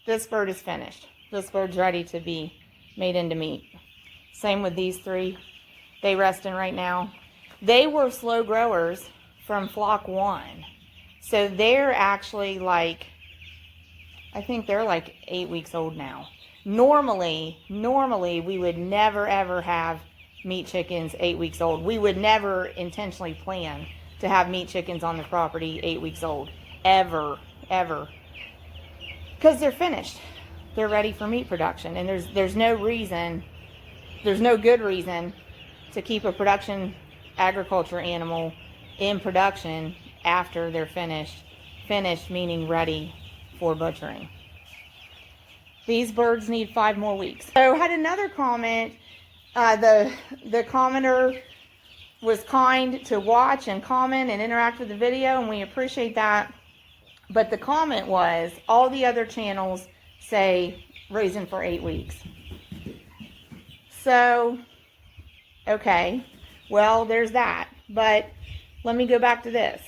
this bird is finished. This bird's ready to be made into meat. Same with these three. They resting right now. They were slow growers from flock 1. So they're actually like, I think they're like 8 weeks old now. Normally we would never ever have meat chickens 8 weeks old. We would never intentionally plan to have meat chickens on the property 8 weeks old. Ever. Because they're finished. They're ready for meat production. And there's no good reason to keep a production agriculture animal in production after they're finished. Finished meaning ready for butchering. These birds need 5 more weeks. So I had another comment. The commenter was kind to watch and comment and interact with the video, and we appreciate that. But the comment was, all the other channels say raising for 8 weeks. So, okay, well, there's that. But let me go back to this.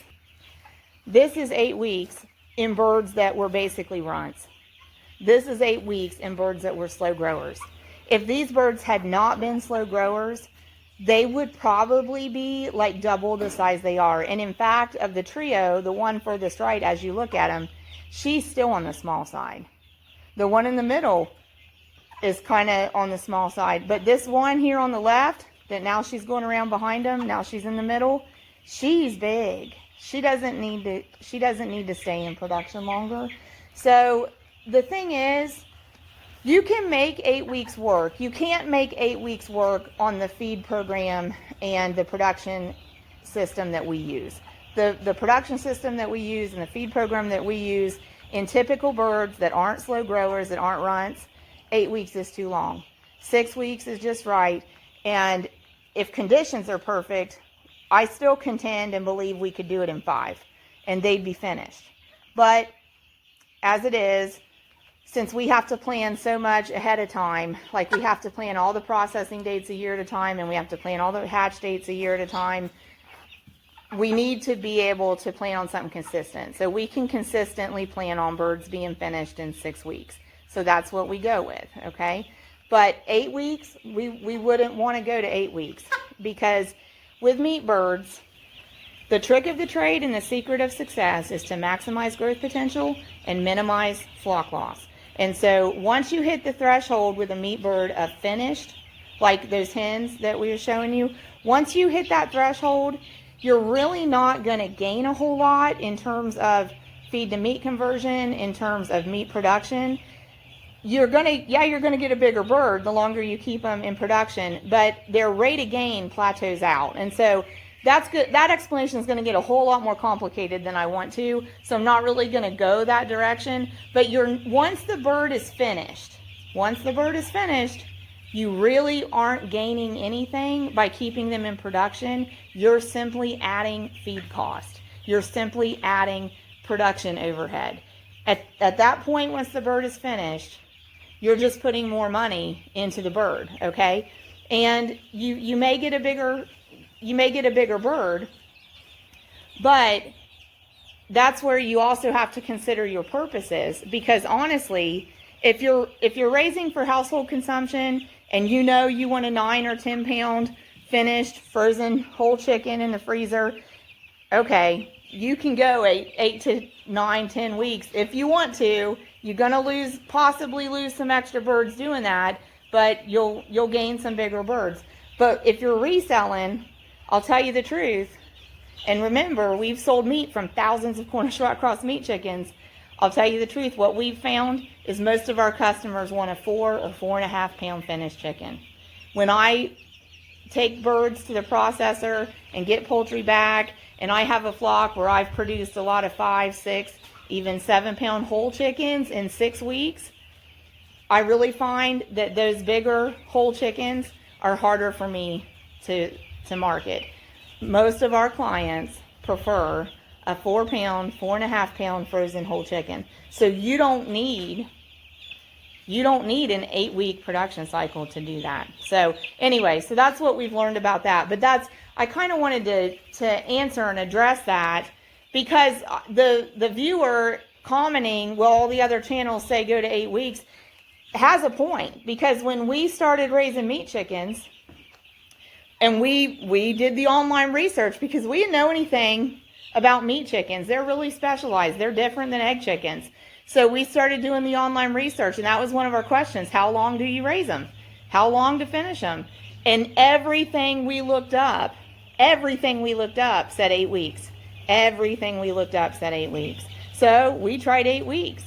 This is 8 weeks in birds that were basically runts. This is 8 weeks in birds that were slow growers. If these birds had not been slow growers, they would probably be like double the size they are. And in fact, of the trio, the one furthest right, as you look at them, she's still on the small side. The one in the middle is kind of on the small side. But this one here on the left, that now she's going around behind them, now she's in the middle, she's big. She doesn't need to stay in production longer. So the thing is, you can make 8 weeks work. You can't make 8 weeks work on the feed program and the production system that we use. The production system that we use and the feed program that we use in typical birds that aren't slow growers, that aren't runts, 8 weeks is too long. 6 weeks is just right. And if conditions are perfect, I still contend and believe we could do it in 5 and they'd be finished. But as it is, since we have to plan so much ahead of time, like we have to plan all the processing dates a year at a time and we have to plan all the hatch dates a year at a time, we need to be able to plan on something consistent. So we can consistently plan on birds being finished in 6 weeks. So that's what we go with, okay? But 8 weeks, we wouldn't want to go to 8 weeks, because with meat birds, the trick of the trade and the secret of success is to maximize growth potential and minimize flock loss. And so once you hit the threshold with a meat bird of finished, like those hens that we were showing you, once you hit that threshold, you're really not going to gain a whole lot in terms of feed to meat conversion, in terms of meat production. You're going to get a bigger bird the longer you keep them in production, but their rate of gain plateaus out. And so that's good. That explanation is going to get a whole lot more complicated than I want to, so I'm not really going to go that direction. But once the bird is finished, you really aren't gaining anything by keeping them in production. You're simply adding feed cost. You're simply adding production overhead. At that point, once the bird is finished, you're just putting more money into the bird, okay? And you may get a bigger bird, but that's where you also have to consider your purposes, because honestly, if you're raising for household consumption and you know you want a 9 or 10 pound finished frozen whole chicken in the freezer, okay, you can go 8 to 9, 10 weeks if you want to. You're gonna possibly lose some extra birds doing that, but you'll gain some bigger birds. But if you're reselling, I'll tell you the truth, and remember, we've sold meat from thousands of Cornish Rock Cross meat chickens. I'll tell you the truth, what we've found is most of our customers want a 4 or 4.5 pound finished chicken. When I take birds to the processor and get poultry back, and I have a flock where I've produced a lot of 5, 6, even 7 pound whole chickens in 6 weeks, I really find that those bigger whole chickens are harder for me to market. Most of our clients prefer a 4 pound, 4.5 pound frozen whole chicken. So you don't need an 8 week production cycle to do that. So anyway, so that's what we've learned about that. But I kind of wanted to answer and address that, because the viewer commenting, well, all the other channels say go to 8 weeks, has a point. Because when we started raising meat chickens, and we did the online research, because we didn't know anything about meat chickens. They're really specialized. They're different than egg chickens. So we started doing the online research, and that was one of our questions. How long do you raise them? How long to finish them? And everything we looked up said 8 weeks. Everything we looked up said 8 weeks. So we tried 8 weeks.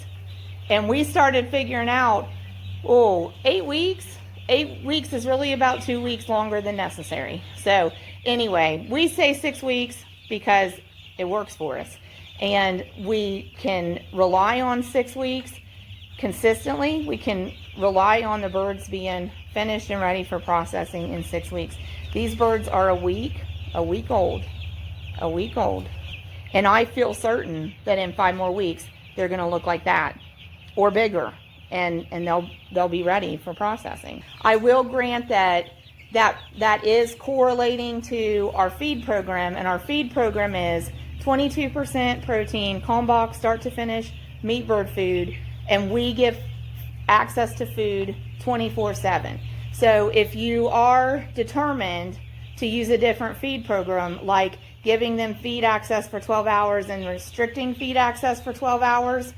And we started figuring out, 8 weeks? 8 weeks is really about 2 weeks longer than necessary. So anyway, we say 6 weeks because it works for us. And we can rely on 6 weeks consistently. We can rely on the birds being finished and ready for processing in 6 weeks. These birds are a week old. And I feel certain that in 5 more weeks, they're going to look like that or bigger, and they'll be ready for processing. I will grant that is correlating to our feed program, and our feed program is 22% protein, Kalmbach start to finish, meat bird food, and we give access to food 24/7. So if you are determined to use a different feed program, like giving them feed access for 12 hours and restricting feed access for 12 hours,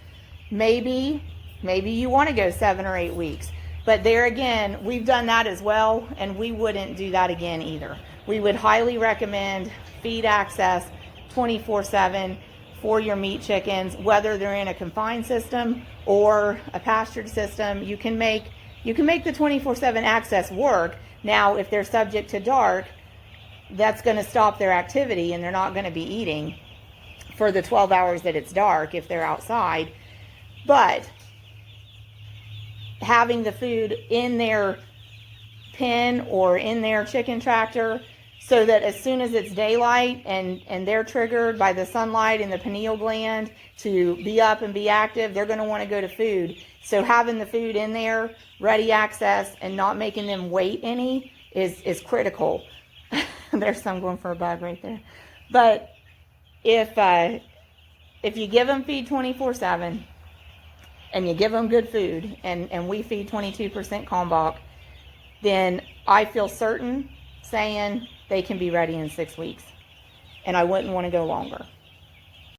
maybe you want to go 7 or 8 weeks. But there again, we've done that as well, and we wouldn't do that again either. We would highly recommend feed access 24/7 for your meat chickens, whether they're in a confined system or a pastured system. You can make the 24/7 access work. Now, if they're subject to dark, that's going to stop their activity, and they're not going to be eating for the 12 hours that it's dark if they're outside. But having the food in their pen or in their chicken tractor, so that as soon as it's daylight and they're triggered by the sunlight in the pineal gland to be up and be active, they're going to want to go to food. So having the food in there, ready access, and not making them wait any is critical. There's some going for a bug right there. But if you give them feed 24/7 and you give them good food, and we feed 22% Kalmbach, then I feel certain saying they can be ready in 6 weeks. And I wouldn't want to go longer.